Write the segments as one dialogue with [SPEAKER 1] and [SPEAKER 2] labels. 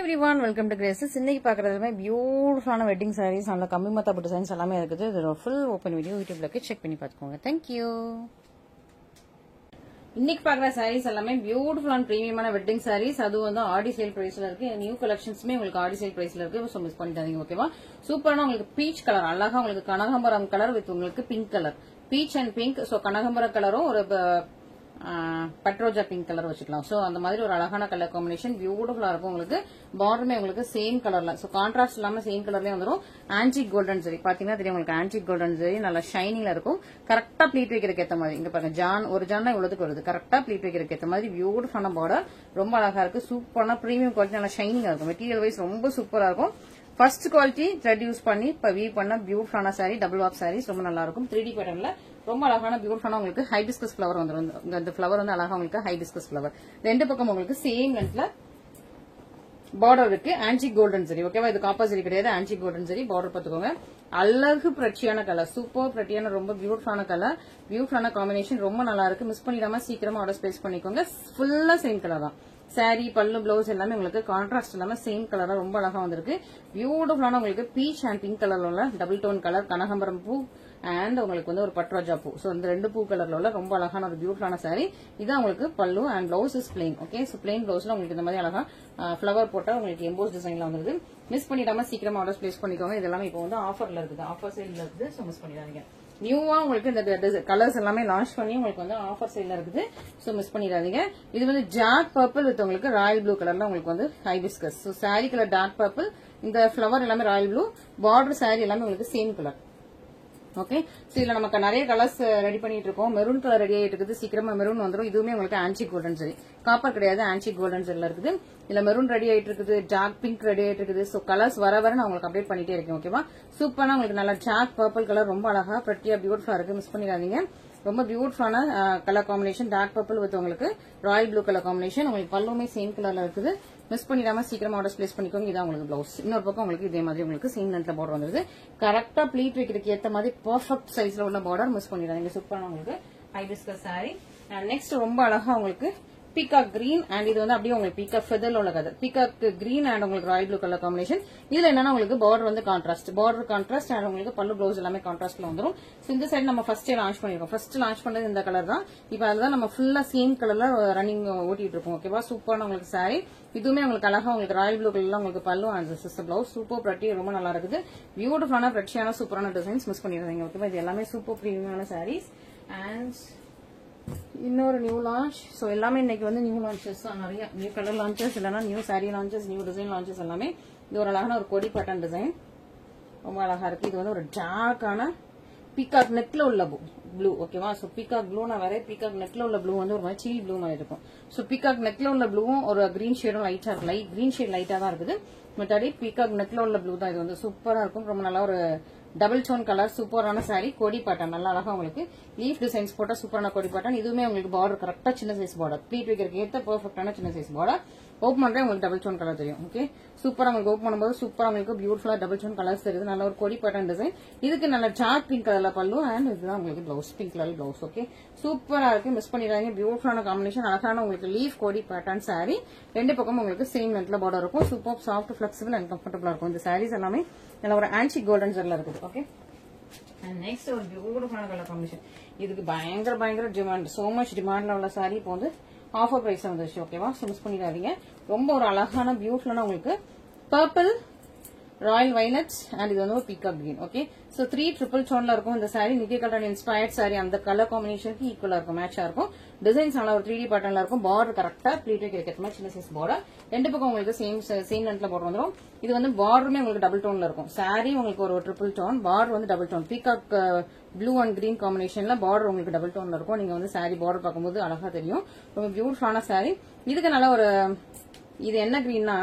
[SPEAKER 1] everyone, welcome to Graces. இன்னைக்கு பார்க்கறதுமே பியூட்டிஃபுல்லான wedding sarees நல்ல கம்மி மத்தப்பட்ட டிசைன்ஸ் எல்லாமே இருக்குது. இது ஃபுல் ஓபன் வீடியோ யூடியூப்ல இருக்கு, செக் பண்ணி பார்த்துக்கோங்க. Thank you. இன்னைக்கு பார்க்குற sarees எல்லாமே பியூட்டிஃபுல்லான பிரீமியமான வெட்டிங் sarees. அது வந்து ஆடி சேல் பிரைஸ்ல இருக்கு. நியூ கலெக்ஷன்ஸ்மே உங்களுக்கு ஆடி சேல் பிரைஸ்ல இருக்கு. சோ மிஸ் பண்ணிட்டாதீங்க, ஓகேவா? சூப்பரான உங்களுக்கு பீச் கலர், அழகா உங்களுக்கு கனகாம்பரம் கலர் வித் உங்களுக்கு pink colour, beach and pink. So கனகாம்பரம் கலரும் ஒரு பட்ரோஜா பிங்க் கலர் வச்சுக்கலாம். சோ அந்த மாதிரி ஒரு அழகான கலர் காம்பினேஷன் பியூட்டிஃபுல்லா இருக்கும். உங்களுக்கு பார்டருமே உங்களுக்கு சேம் கலர்ல, சோ கான்ட்ராஸ்ட் இல்லாம சேம் கலர்லயே வந்துடும். ஆன்டிக் கோல்டன் ஜரி பாத்தீங்கன்னா தெரியும் உங்களுக்கு, ஆன்டிக் கோல்டன் ஜரி நல்லா ஷைனிங்ல இருக்கும். கரெக்டா ப்ளீட் வைக்கிறதுக்கு ஏத்த மாதிரி இங்க பாருங்க, ஒரு ஜான் இவ்வளவுக்கு வருது. கரெக்டா ப்ளீட் வைக்கிறதுக்கு ஏத்த மாதிரி பியூட்டிஃபுல்லான பார்டர், ரொம்ப அழகா இருக்கு. சூப்பரான பிரீமியம் குவாலிட்டி, நல்லா ஷைனிங்கா இருக்கும். மெட்டீரியல் வைஸ் ரொம்ப சூப்பரா இருக்கும். ஃபர்ஸ்ட் குவாலிட்டி த்ரெட் யூஸ் பண்ணி இப்ப வீவ் பண்ண பியூட்டிஃபுல்லான சாரி, டபுள் வாப் சாரீஸ் ரொம்ப நல்லா இருக்கும். 3D பேட்டர்ன்ல ரொம்ப அழகான பியூட்டிஃபுல்லான உங்களுக்கு ஹைபிஸ்கஸ் ஃபிளவர் வந்துரும். இந்த ஃபிளவர் வந்து அழகா உங்களுக்கு ஹைபிஸ்கஸ் ஃபிளவர். ரெண்டு பக்கம் உங்களுக்கு சேம் லென்த்ல பார்டர் இருக்கு. ஆன்டிக் கோல்டன் ஜரி, ஓகேவா? இது காப்பர் ஜரி கிடையாது, ஆன்டிக் கோல்டன் ஜரி. பார்டர் பார்த்துக்கோங்க. அழகு பிரச்சியான கலர், சூப்பர் பிரட்டியான ரொம்ப பியூட்டிஃபுல்லான கலர், பியூட்டிஃபுல்லான காம்பினேஷன், ரொம்ப நல்லா இருக்கு. மிஸ் பண்ணிடாம சீக்கிரமா ஆர்டர் பிளேஸ் பண்ணிக்கோங்க. ஃபுல்லா சேம் கலர் தான். சாரி, பல்லு, பிளவுஸ் எல்லாமே உங்களுக்கு கான்ட்ராஸ்ட் இல்லாம சேம் கலரா ரொம்ப அழகா வந்திருக்கு. பியூட்டிஃபுல்லான உங்களுக்கு பீச் அண்ட் பிங்க் கலர்ல உள்ள டபுள் டோன் கலர், கனகாம்பரம் பூ அண்ட் உங்களுக்கு வந்து ஒரு பட்ரோஜா பூ. சோ இந்த ரெண்டு பூ கலர்ல உள்ள ரொம்ப அழகான ஒரு பியூட்டிஃபுல்லான சாரி. இதான் உங்களுக்கு பல்லு and blouse is plain. Okay, so plain பிளவுஸ்ல உங்களுக்கு இந்த மாதிரி அழகா ஃபிளவர் போட்டா உங்களுக்கு எம்போஸ் டிசைன்ல வந்துருது. மிஸ் பண்ணிடாம சீக்கிரமா ஆர்டர் பிளேஸ் பண்ணிக்கோங்க. இதெல்லாம் இப்போ வந்து ஆஃபர்ல இருக்குது, ஆஃபர் சேல்ல இருக்குது. சோ மிஸ் பண்ணிடாதீங்க. நியூவா உங்களுக்கு இந்த கலர்ஸ் எல்லாமே லான்ச் பண்ணி உங்களுக்கு வந்து ஆஃபர் சேல்ல இருக்குது. சோ மிஸ் பண்ணிடாதீங்க. இது வந்து ஜாக் பர்பிள் வித் உங்களுக்கு ராயல் ப்ளூ கலர்ல உங்களுக்கு வந்து hibiscus. So sari colour dark purple, இந்த ஃபிளவர் எல்லாமே ராயல் ப்ளூ, பார்டர் சாரி எல்லாமே உங்களுக்கு சேம் கலர். ஓகே, சோ இதுல நமக்கு நிறைய கலர்ஸ் ரெடி பண்ணிட்டு இருக்கோம். மெரூன் கலர் ரெடி ஆயிட்டு இருக்குது, சீக்கிரமா மெரூன் வந்துடும். இதுவுமே உங்களுக்கு ஆன்டிக் கோல்டன் ஜரி, காப்பர் கிடையாது, ஆன்டிக் கோல்டன் ஜரில இருக்குது. இதுல மெரூன் ரெடி ஆயிட்டு இருக்குது, டார்க் பிங்க் ரெடி ஆயிட்டு இருக்குது. சோ கலர்ஸ் வர நான் உங்களுக்கு அப்டேட் பண்ணிட்டே இருக்கேன், ஓகேவா? சூப்பரான உங்களுக்கு நல்லா டார்க் பர்பிள் கலர், ரொம்ப அழகா பிரட்டியா பியூட்டிஃபுல்லா இருக்கு. மிஸ் பண்ணிடாதீங்க. ரொம்ப பியூட்டிஃபுல்லான colour combination, dark purple with உங்களுக்கு ராயல் ப்ளூ கலர் காம்பினேஷன். உங்களுக்கு பல்லுமே சேம் கலர்ல இருக்குது. மிஸ் பண்ணிடாம சீக்கிரமா ஆர்டர் பிளேஸ் பண்ணிக்கோங்க. இதான் உங்களுக்கு பிளவுஸ். இன்னொரு பக்கம் உங்களுக்கு இதே மாதிரி உங்களுக்கு சேம் லென்த்ல பார்டர் வந்துருது. கரெக்டா ப்ளீட் வைக்கிறதுக்கு ஏத்த மாதிரி பெர்ஃபெக்ட் சைஸ்ல உள்ள பார்டர். மிஸ் பண்ணிடாதீங்க. சூப்பரான உங்களுக்கு ஹைபிஸ்கஸ் சாரி. நெக்ஸ்ட் ரொம்ப அழகா உங்களுக்கு பீகாக் கிரீன் அண்ட் இது வந்து அப்படியே உங்களுக்கு பீகாக் ஃபெதர்ல உள்ள கலர், பீகாக் கிரீன் அண்ட் உங்களுக்கு ராயல் ப்ளூ கலர் காம்பினேஷன். இதுல என்னன்னா உங்களுக்கு பார்டர் வந்து கான்ட்ராஸ்ட், பார்டர் கான்ட்ராஸ்ட் அண்ட் உங்களுக்கு பல்லு பிளவுஸ் எல்லாமே கான்ட்ராஸ்ட்ல வந்துரும். சோ இந்த சைடு நம்ம ஃபர்ஸ்ட் லான்ச் பண்ணிருக்கோம். ஃபர்ஸ்ட் லான்ச் பண்ணது இந்த கலர் தான். இப்போ அதுதான் நம்ம ஃபுல்லா சேம் கலர்ல ரன்னிங் ஓட்டிட்டு இருக்கோம், ஓகேவா? சூப்பரான உங்களுக்கு சாரி. இதுவுமே உங்களுக்கு அழகா உங்களுக்கு ராயல் ப்ளூ கலர்ல உங்களுக்கு பல்லு அண்ட் சிஸ்டர் பிளவுஸ். சூப்பர் பிரட்டி, ரொம்ப நல்லா இருக்குது. பியூட்டிஃபுல்லான பிரட்டியான சூப்பரான டிசைன்ஸ். மிஸ் பண்ணிடுறீங்க, ஓகேவா? இது எல்லாமே சூப்பர் பிரீமியமான சாரீஸ். அண்ட் இன்னொரு நியூ லான்ச். சோ எல்லாமே இன்னைக்கு வந்து நியூ லான்ச்சஸ் தான், நிறைய நியூ கலர் லான்ச்சஸ், இல்லைன்னா new sorry launches, new design launches எல்லாமே. இது ஒரு அழகான ஒரு கொடி பேட்டர்ன் டிசைன், ரொம்ப அழகா இருக்கு. இது வந்து ஒரு டார்க்கான பீகாக் நெக்ல உள்ள ப்ளூ, ஓகேவா? சோ பீகாக் ப்ளூனா வேற, பீகாக் நெக்ல உள்ள ப்ளூ வந்து ஒரு மாதிரி சில்லி ப்ளூ மாதிரி இருக்கும். சோ பீகாக் நெக்ல உள்ள ப்ளூவும் ஒரு கிரீன் ஷேடும் லைட்டா இருக்கு, லைட் கிரீன் ஷேட் லைட்டா தான் இருக்குது. மற்றபடி பீகாக் நெக்ல உள்ள ப்ளூ தான். இது வந்து சூப்பரா இருக்கும். ரொம்ப நல்லா ஒரு டபுள் டோன் கலர், சூப்பரான சாரி. கொடி பேட்டர்ன் நல்லா அழகா உங்களுக்கு லீஃப் டிசைன்ஸ் போட்டா சூப்பரான கொடி பேட்டர்ன். இதுவுமே உங்களுக்கு பார்டர் கரெக்டா சின்ன சைஸ் பார்டர், ப்ளீட் வைக்கிறதுக்கு ஏற்ற பெர்ஃபெக்டான சின்ன சைஸ் பார்டர். ஓப்பன் பண்றேன் உங்களுக்கு டபுள் டோன் கலர் தெரியும். ஓகே, சூப்பரா உங்களுக்கு ஓப்பன் பண்ணும்போது சூப்பரா உங்களுக்கு பியூட்டிஃபுல்லா டபுள் டோன் கலர்ஸ் தெரியுது. நல்ல ஒரு கொடி பேட்டர்ன் டிசைன். இதுக்கு நல்ல டார்க் பிங்க் கலர்ல பல்லு அண்ட் இதுதான் உங்களுக்கு blouse, pink colour blouse. Okay, சூப்பரா இருக்கு. மிஸ் பண்ணிடாதீங்க. பியூட்டிஃபுல்லான காம்பினேஷன், அழகான உங்களுக்கு லீஃப் கொடி பேட்டர்ன் சாரி. ரெண்டு பக்கம் உங்களுக்கு சேம் லென்த்ல பார்டர் இருக்கும். சூப்பர் சாஃப்ட், பிளெக்சிபிள் அண்ட் கம்ஃபர்டபுளா இருக்கும். இந்த சாரீஸ் எல்லாமே நல்ல ஒரு ஆன்டிக் கோல்டன் ஜரில இருக்குது. ஓகே, நெக்ஸ்ட் ஒரு பியூட்டிஃபுல்லான கலர் காம்பினேஷன். இதுக்கு பயங்கர டிமாண்ட், சோ மச் டிமாண்ட்ல உள்ள சாரி இப்போ வந்து ஆஃபர் பிரைஸ் வந்துருச்சு, ஓகேவா? சோ மிஸ் பண்ணிடாதீங்க. ரொம்ப ஒரு அழகான பியூட்டிஃபுல்லான உங்களுக்கு பர்பிள், ராயல் வைலட் அண்ட் இது வந்து ஒரு peacock green. Okay, so 3 triple டோன்ல இருக்கும் இந்த sari. Nikki colour inspired sari, அந்த கலர் காம்பினேஷனுக்கு ஈக்குவலா இருக்கும், மேட்சா இருக்கும். டிசைன்ஸ் நல்லா ஒரு 3D பேட்டர்ன்ல இருக்கும். பார்டர் கரெக்டா ப்ளீட் வைக்கிறதுக்கு மாதிரி சின்ன சைஸ் பார்டர். ரெண்டு பக்கம் உங்களுக்கு சேம் லென்த்ல பார்டர் வந்துடும். இது வந்து பார்டருமே உங்களுக்கு டபுள் டோன்ல இருக்கும். சாரி உங்களுக்கு ஒரு ட்ரிபிள் டோன், பார்டர் வந்து double tone. Peacock blue and green காம்பினேஷன்ல பார்டர் உங்களுக்கு டபுள் டோன்ல இருக்கும். நீங்க வந்து சாரி பார்டர் பார்க்கும்போது அழகா தெரியும். ரொம்ப பியூட்டிஃபுல்லான சாரி. இதுக்கு நல்ல ஒரு, இது என்ன கிரீன்னா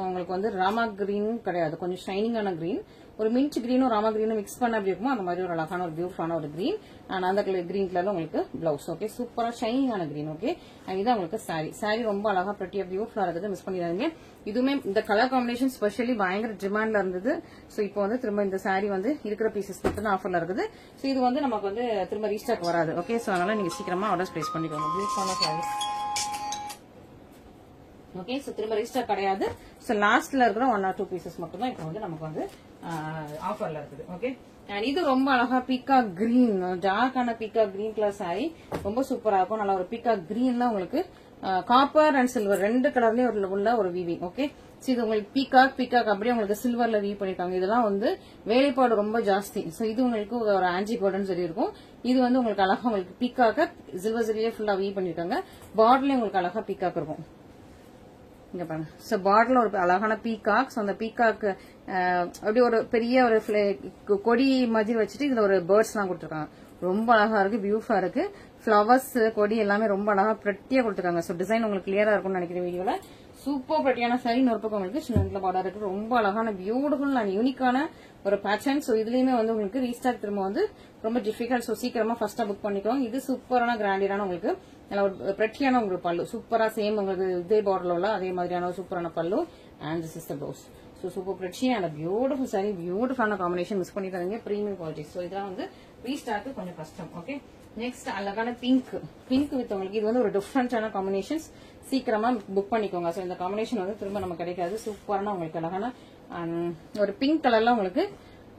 [SPEAKER 1] உங்களுக்கு வந்து ராமா கிரீன் கிடையாது, கொஞ்சம் ஷைனிங்கான கிரீன், ஒரு மின்ட் கிரீனும் ராமா கிரீனும் மிக்ஸ் பண்ண அப்படி இருக்குமோ அந்த மாதிரி ஒரு அழகான ஒரு பியூட்டிஃபுல்லான ஒரு கிரீன். அண்ட் அந்த கிரீன் கலர்ல உங்களுக்கு பிளவுஸ். ஓகே, சூப்பரா ஷைனிங்கான கிரீன். ஓகே, அண்ட் இதான் உங்களுக்கு சாரி. சாரி ரொம்ப அழகா பிரட்டியா பியூட்டிஃபுல்லா இருக்குது. மிஸ் பண்ணிடாதீங்க. இதுவுமே இந்த கலர் காம்பினேஷன் ஸ்பெஷலி பயங்கர டிமாண்ட்ல இருந்தது. சோ இப்போ வந்து திரும்ப இந்த சாரி வந்து இருக்கிற பீசஸ் மட்டும் ஆஃபர்ல இருக்குது. சோ இது வந்து நமக்கு வந்து திரும்ப ரீஸ்டாக் வராது. ஓகே, சோ அதனால நீங்க சீக்கிரமா ஆர்டர் பிளேஸ் பண்ணிக்கோங்க. பியூட்டிஃபுல்லான சாரி. ஓகே, சோ திரும்ப ரீஸ்டாக் கிடையாது. ஸோ லாஸ்ட்ல இருக்கிற 1 or 2 பீசஸ் மட்டும் தான் இப்போ வந்து நமக்கு வந்து ஆஃபர்ல இருக்குது. ஓகே, அண்ட் இது ரொம்ப அழகா Bhika green, டார்க்கான Bhika green colour sorry, ரொம்ப சூப்பரா இருக்கும். நல்லா ஒரு பீகா கிரீன்ல உங்களுக்கு காப்பர் அண்ட் சில்வர் 2 கலர்லயும் உள்ள ஒரு வீவிங். ஓகே, இது உங்களுக்கு பீகாக் அப்படியே உங்களுக்கு சில்வர்ல வீவ் பண்ணிருக்காங்க. இதெல்லாம் வந்து வேலைப்பாடு ரொம்ப ஜாஸ்தி. சோ இது உங்களுக்கு ஒரு ஆன்டி கோல்டன் சரி இருக்கும். இது வந்து உங்களுக்கு அழகா உங்களுக்கு பீகாக்க சில்வர் சரியே ஃபுல்லா வீவ் பண்ணிருக்காங்க. பார்டர்லயும் உங்களுக்கு அழகா பீகாக் இருக்கும். இங்க பாருங்க. சோ பார்டர்ல ஒரு அழகான பீகாக். சோ அந்த பீகாக் அப்படியே ஒரு பெரிய ஒரு கொடி மாதிரி வச்சுட்டு இதுல ஒரு பேர்ட்ஸ் எல்லாம் கொடுத்துருக்காங்க. ரொம்ப அழகா இருக்கு, பியூட்டிஃபுல்லா இருக்கு. பிளவர்ஸ் கொடி எல்லாமே ரொம்ப அழகா பிரட்டியா கொடுத்துருக்காங்க. சோ டிசைன் உங்களுக்கு கிளியரா இருக்கும்னு நினைக்கிறேன் வீடியோல. சூப்பர் பிரட்டியான சாரி. இன்னொரு பக்கம் உங்களுக்கு சின்ன பார்டர் இருக்கு. ரொம்ப அழகான பியூட்டிஃபுல் அண்ட் யூனிக்கான ஒரு பேட்டர்ன். சோ இதுலயுமே வந்து உங்களுக்கு ரீஸ்டாக் திரும்ப வந்து ரொம்ப டிஃபிகல்ட். சோ சீக்கிரமா ஃபர்ஸ்டா புக் பண்ணிக்கோங்க. இது சூப்பரான கிராண்டியரான உங்களுக்கு நல்ல ஒரு பிரட்டியான உங்களுக்கு பல்லு, சூப்பரா சேம் உங்களுக்கு இதே பார்டர்ல உள்ள அதே மாதிரியான சூப்பரான பல்லு and this is the blouse. So super பிரட்டி அண்ட் பியூட்டிஃபுல் சாரி, பியூட்டிஃபுல்லான காம்பினேஷன். மிஸ் பண்ணிட்டாங்க, பிரீமியம் குவாலிட்டி. ஸோ இதெல்லாம் வந்து ரீஸ்டாக் கொஞ்சம் கஷ்டம். ஓகே, நெக்ஸ்ட் அழகான பிங்க் வித் உங்களுக்கு இது வந்து ஒரு டிஃப்ரெண்டான காம்பினேஷன்ஸ். சீக்கிரமா புக் பண்ணிக்கோங்க. ஸோ இந்த காம்பினேஷன் வந்து திரும்ப நமக்கு கிடைக்காது. சூப்பரான உங்களுக்கு அழகான ஒரு பிங்க் கலர்ல உங்களுக்கு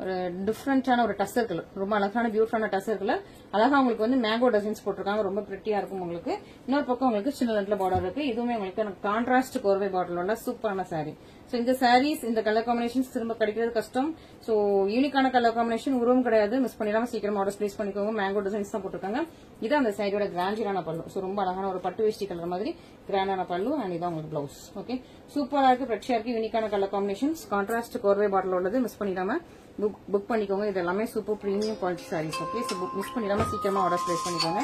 [SPEAKER 1] ஒரு டிஃப்ரெண்டான ஒரு டசர் கலர், ரொம்ப அழகான பியூட்டிஃபுல்லான டசர் கலர். அழகா உங்களுக்கு வந்து மேங்கோ டிசைன்ஸ் போட்டிருக்காங்க, ரொம்ப பிரிட்டியா இருக்கும் உங்களுக்கு. இன்னொரு பக்கம் உங்களுக்கு சின்ன லென்த்ல பார்டர் இருக்கு. இதுவுமே உங்களுக்கு கான்ட்ராஸ்ட் கோர்வை பார்டர் உள்ள சூப்பரான சாரி. சோ இந்த சாரீஸ் இந்த கலர் காம்பினேஷன்ஸ் திரும்ப கிடைக்கிறது கஷ்டம். சோ யூனிக்கான கலர் காம்பினேஷன் உருவம் கிடையாது, மிஸ் பண்ணிடாம சீக்கிரமா ஆர்டர் பிளேஸ் பண்ணிக்கோங்க. மேங்கோ டிசைன்ஸ் தான் போட்டிருக்காங்க. இது அந்த சாரியோட கிராண்டியரான பல்லு. சோ ரொம்ப அழகான ஒரு பட்டு வேஷ்டி கலர் மாதிரி கிராண்டான பல்லு அண்ட் இதான் உங்களுக்கு பிளவுஸ். ஓகே, சூப்பரா இருக்கு, பிரச்சியா இருக்கு, யூனிக்கான கலர் காம்பினேஷன்ஸ், கான்ட்ராஸ்ட் கோர்வை பார்டர் உள்ளது. மிஸ் பண்ணிடாம புக் பண்ணிக்கோங்க. இது எல்லாமே super premium quality saris. Okay, so miss பண்ணிடாம சீக்கிரமா ஆர்டர் பிளேஸ் பண்ணிக்கோங்க.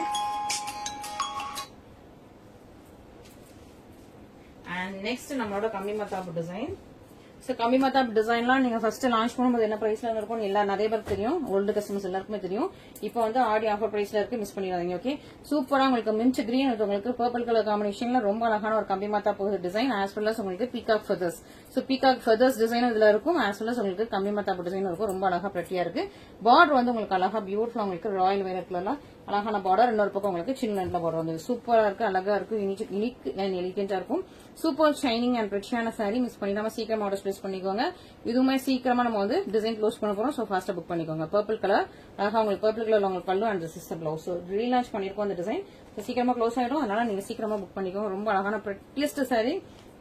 [SPEAKER 1] அண்ட் நெக்ஸ்ட் நம்மளோட கம்மி மத்தாப்பு டிசைன். சோ கம்மி மத்தாப்பு டிசைன்லாம் நீங்க ஃபர்ஸ்ட் லான்ச் பண்ணும்போது என்ன பிரைஸ்ல இருக்கும் நிறைய பேருக்கு தெரியும், ஓல்டு கஸ்டமர்ஸ் எல்லாருக்குமே தெரியும். இப்போ வந்து ஆடி ஆஃபர் பிரைஸ்ல இருக்கு, மிஸ் பண்ணிடாதீங்க. ஓகே, சூப்பரா உங்களுக்கு மின்ச் கிரீன் உங்களுக்கு பர்பிள் கலர் காம்பினேஷன்ல ரொம்ப அழகான ஒரு கம்மி மத்தாப்பு டிசைன் ஆஸ் வெல் அஸ் உங்களுக்கு peacock feathers. So peacock feathers டிசைனும் இதுல இருக்கும், ஆஸ் வெல் அஸ் உங்களுக்கு கம்மி மத்தாப்பு டிசைன் இருக்கும். ரொம்ப அழகா பிரட்டியா இருக்கு. பார்டர் வந்து உங்களுக்கு அழகா பியூட்டிஃபுல்லா உங்களுக்கு ராயல் வேர் கலர்ல அழகான பார்டர். இன்னொரு பக்கம் உங்களுக்கு சின்ன லென்த்ல பார்டர் வந்து சூப்பரா இருக்கு, அழகா இருக்கு, யூனிக் அண்ட் எலிகென்டா இருக்கும். சூப்பர் ஷைனிங் அண்ட் பிரச்சியான சாரி. மிஸ் பண்ணிடாம சீக்கிரம் ஆர்டர் பிளேஸ் பண்ணிக்கோங்க. இதுவுமே சீக்கிரமா நம்ம வந்து டிசைன் க்ளோஸ் பண்ண போறோம். சோ ஃபாஸ்டா புக் பண்ணிக்கோங்க. பர்பிள் கலர் அழகா உங்களுக்கு பர்பிள் கலர்ல உங்களுக்கு பல்லு and this is the blouse. Relaunch பண்ணிருக்கோம் அந்த டிசைன். சீக்கிரமா க்ளோஸ் ஆயிடும், அதனால நீங்க சீக்கிரமா புக் பண்ணிக்கோங்க. ரொம்ப அழகான பிரெட்டியஸ்ட் சாரி.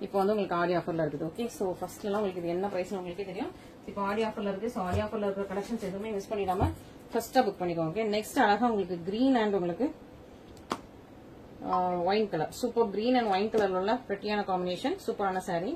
[SPEAKER 1] இப்போ வந்து உங்களுக்கு ஆடி ஆஃபர்ல இருக்குது. ஓகே, சோ ஃபர்ஸ்ட் எல்லாம் உங்களுக்கு இது என்ன பிரைஸ் உங்களுக்கு தெரியும். இப்போ ஆடி ஆஃபர்ல இருக்கு. சோ ஆடி ஆஃபர்ல இருக்கிற கலெக்ஷன்ஸ் எதுவுமே மிஸ் பண்ணிடாம ஃபர்ஸ்டா புக் பண்ணிக்கோங்க. ஓகே, நெக்ஸ்ட் அழகா உங்களுக்கு கிரீன் அண்ட் உங்களுக்கு wine colour, super green and wine கலர்ல உள்ள பிரெட்டியான காம்பினேஷன், சூப்பரான சாரி,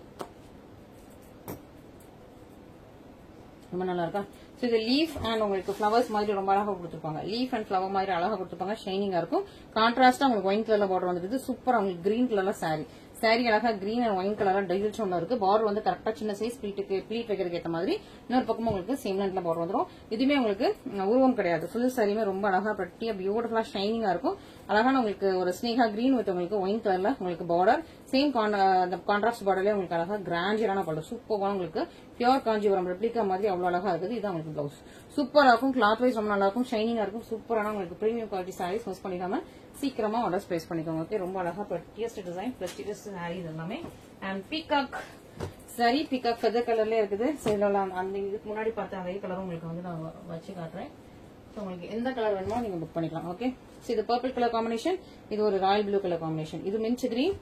[SPEAKER 1] ரொம்ப நல்லா இருக்கா. சோ இது லீஃப் அண்ட் உங்களுக்கு ஃபிளவர்ஸ் மாதிரி ரொம்ப அழகா கொடுத்துருப்பாங்க. லீஃப் அண்ட் ஃபிளவர் மாதிரி அழகா கொடுத்துருப்பாங்க, ஷைனிங்கா இருக்கும். கான்ட்ராஸ்டா உங்களுக்கு ஒயின் கலர்ல பார்டர் வந்துருது. சூப்பரா உங்களுக்கு கிரீன் கலர்ல சாரி. சாரி அழகா கிரீன் அண்ட் ஒயின் கலர்ல டைல் ஸ்டோன்ல இருக்கு. பார்டர் வந்து கரெக்டா சின்ன சைஸ் ப்ளீட் வைக்கிறதுக்கு ஏற்ற மாதிரி. இன்னொரு பக்கமும் உங்களுக்கு சேம் லென்த்ல பார்டர் வந்துடும். இதுமே உங்களுக்கு உருவம் கிடையாது, ஃபுல் சாரியுமே ரொம்ப அழகா பிரட்டியா பியூட்டிஃபுல்லா ஷைனிங்கா இருக்கும். அழகான உங்களுக்கு ஒரு ஸ்னேகா கிரீன் வித் உங்களுக்கு ஒயின் கலர்ல உங்களுக்கு பார்டர், சேம் கான்ட்ராஸ்ட் பார்டர்லயே உங்களுக்கு அழகா கிராண்டியரான பல்லு. சூப்பரான உங்களுக்கு பியூர் காஞ்சிபுரம் ரெப்ளிகா மாதிரி அவ்வளவு அழகா இருக்குது. இதான் உங்களுக்கு பிளவுஸ். சூப்பரா இருக்கும், கிளாத் வைஸ் ரொம்ப நல்லா இருக்கும், ஷைனிங்கா இருக்கும். சூப்பரான உங்களுக்கு பிரீமியம் குவாலிட்டி சாரீஸ். மிஸ் பண்ணிக்காம சீக்கிரமா ஆர்டர் பிளேஸ் பண்ணிக்கோங்க. ஓகே, ரொம்ப அழகா பிரட்டியஸ்ட் டிசைன், பிரட்டியஸ்ட் சாரி எல்லாமே. And peacock sorry, peacock feather கலர்ல இருக்குது. அந்த இதுக்கு முன்னாடி பார்த்த அதே கலரும் உங்களுக்கு வந்து நான் வச்சு காட்டுறேன். உங்களுக்கு எந்த கலர் வேணுமோ நீங்க புக் பண்ணிக்கலாம். ஓகே, இது பர்பிள் கலர் காம்பினேஷன், இது ஒரு ராயல் ப்ளூ கலர் காம்பினேஷன், இது மின்ச் கிரீன்,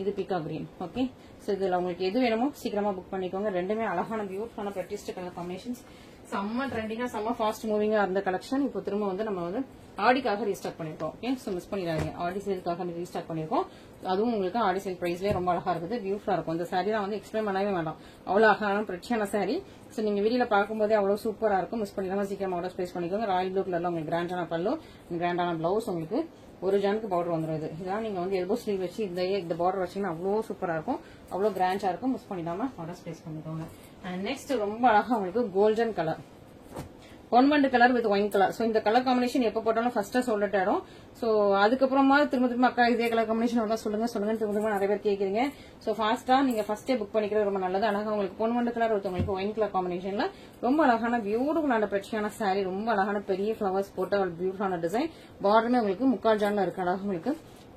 [SPEAKER 1] இது பீகாக் கிரீன். ஓகே, சோ இதுல உங்களுக்கு எது வேணுமோ சீக்கிரமா புக் பண்ணிக்கோங்க. ரெண்டுமே அழகான பியூட்டிஃபுல்லான பிரட்டியஸ்ட் கலர் காம்பினேஷன்ஸ், செம்ம ட்ரெண்டிங்கா செம்ம ஃபாஸ்ட் மூவிங்கா இருந்த கலெக்ஷன் இப்போ திரும்ப வந்து நம்ம வந்து ஆடிக்காக ரீஸ்டார்ட் பண்ணிருக்கோம். ஓகே, சோ மிஸ் பண்ணிடாதீங்க. ஆடி சேலுக்காக ரீஸ்டார்ட் பண்ணிருக்கோம். அதுவும் உங்களுக்கு ஆடி சேல் பிரைஸ்லயே ரொம்ப அழகா இருக்குது, பியூட்டிஃபுல்லா இருக்கும். இந்த சாரி நான் வந்து எக்ஸ்பிளைன் பண்ணவே வேண்டாம், அவ்வளவு அழகான பிரச்சனை சாரி. சோ நீங்க வீடியோல பார்க்கும்போதே அவ்வளவு சூப்பரா இருக்கும். மிஸ் பண்ணிடாம சீக்கிரம் ஆர்டர் பிளேஸ் பண்ணிக்கோங்க. ராயல் ப்ளூ கலர்ல உங்களுக்கு கிராண்டான பல்லு, கிராண்டான பிளவுஸ், உங்களுக்கு ஒரு ஜானுக்கு பார்டர் வந்துருது. இதான் நீங்க வந்து எல்போ ஸ்லீவ் வச்சு இந்த பார்டர் வச்சீங்கன்னா அவ்வளவு சூப்பரா இருக்கும், அவ்வளவு கிராண்டா இருக்கும். மிஸ் பண்ணிடாம ஆர்டர் பிளேஸ் பண்ணிக்கோங்க. அண்ட் நெக்ஸ்ட் ரொம்ப அழகா உங்களுக்கு கோல்டன் கலர், பொன்வண்டு colour with wine colour. So இந்த கலர் காம்பினேஷன் எப்ப போட்டாலும் ஃபர்ஸ்டா சொல்லிட்டாரும். சோ அதுக்கப்புறமா திரும்ப அக்கா இதே கலர் காம்பினேஷன் வந்தா சொல்லுங்க திரும்ப நிறைய பேர் கேக்குறீங்க. சோ ஃபாஸ்டா நீங்க ஃபர்ஸ்டே புக் பண்ணிக்கிறது ரொம்ப நல்லது. அழகா உங்களுக்கு பொன்வண்டு கலர் வித் உங்களுக்கு ஒயின் கலர் காம்பினேஷன்ல ரொம்ப அழகான பியூட்டிஃபுல்லான பிரச்சியான சாரி, ரொம்ப அழகான பெரிய ஃபிளவர்ஸ் போட்ட ஒரு பியூட்டிஃபுல்லான டிசைன். பார்டருமே உங்களுக்கு முக்கால் ஜான்ல இருக்கு. அழகா உங்களுக்கு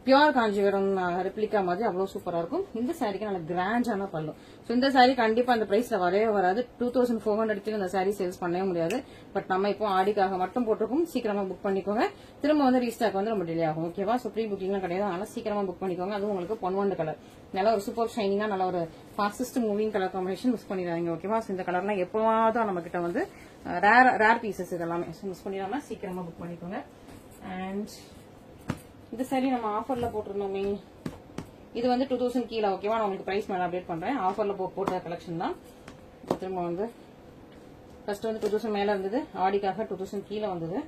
[SPEAKER 1] பியூர் காஞ்சிபுரம் ரெப்ளிகா மாதிரி அவ்வளவு சூப்பரா இருக்கும். இந்த சாரிக்கு நல்ல கிராண்டான பல்லு. சோ இந்த சாரி கண்டிப்பா அந்த பிரைஸ்ல வரவே வராது. 2400 இந்த சாரி சேல்ஸ் பண்ணவே முடியாது. பட் நம்ம இப்போ ஆடிக்காக மட்டும் போட்டிருக்கோம். சீக்கிரமா புக் பண்ணிக்கோங்க. திரும்ப வந்து ரீஸ்டாக் வந்து ரொம்ப டிலே ஆகும். ஓகேவா? சோ ப்ரீ புக்கிங்லாம் கிடையாது. அதனால சீக்கிரமா புக் பண்ணிக்கோங்க. அதுவும் உங்களுக்கு பொன்வண்டு கலர், நல்ல ஒரு சூப்பர் ஷைனிங்கா நல்ல ஒரு fastest moving colour combination. Miss பண்ணிடாதீங்க. ஓகேவா? இந்த கலர்லாம் எப்பவாவது நம்ம கிட்ட வந்து ரேர் பீசஸ் இதெல்லாமே. மிஸ் பண்ணிடாம சீக்கிரமா புக் பண்ணிக்கோங்க. அண்ட் இந்த சாரி நம்ம ஆஃபர்ல போட்டிருந்தோமே, இது வந்து 2000 கீழே. ஓகேவா? நான் உங்களுக்கு பிரைஸ் மேல அப்டேட் பண்றேன். ஆஃபர்ல போட்ட கலெக்ஷன் தான். திரும்ப வந்து ஃபர்ஸ்ட் வந்து 2000 மேல இருந்தது, ஆடிக்காக 2000 கீழே வந்தது.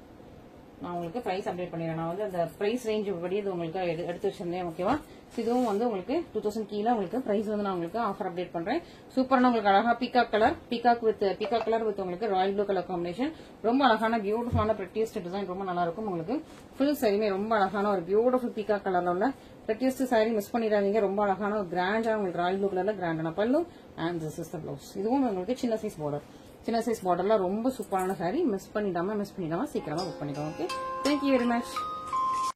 [SPEAKER 1] நான் உங்களுக்கு பிரைஸ் அப்டேட் பண்ணிடுறேன். நான் வந்து அந்த பிரைஸ் ரேஞ்ச் படி இது உங்களுக்கு எடுத்து வச்சிருந்தேன். ஓகேவா? இதுவும் வந்து உங்களுக்கு 2000 கீழே உங்களுக்கு பிரைஸ் வந்து நான் உங்களுக்கு ஆஃபர் அப்டேட் பண்றேன். சூப்பரான உங்களுக்கு அழகா peacock colour, peacock colour with உங்களுக்கு ராயல் ப்ளூ கலர் காம்பினேஷன். ரொம்ப அழகான பியூட்டிஃபுல்லான பிரெட்டியஸ்ட் டிசைன், ரொம்ப நல்லா இருக்கும். உங்களுக்கு ஃபுல் சாரியுமே ரொம்ப அழகான ஒரு பியூட்டிஃபுல் பீகாக் கலர்ல உள்ள பிரெட்டியஸ்ட் சாரி. மிஸ் பண்ணிடாதீங்க. ரொம்ப அழகான ஒரு கிராண்டான உங்களுக்கு ராயல் ப்ளூ கலர்ல கிராண்டான பல்லு. And this is the blouse. இதுவும் உங்களுக்கு சின்ன சைஸ் பார்டர், சின்ன சைஸ் பார்டர்ல ரொம்ப சூப்பரான சாரி. மிஸ் பண்ணிடாம சீக்கிரமா புக் பண்ணிக்கோங்க. Okay, thank you very much.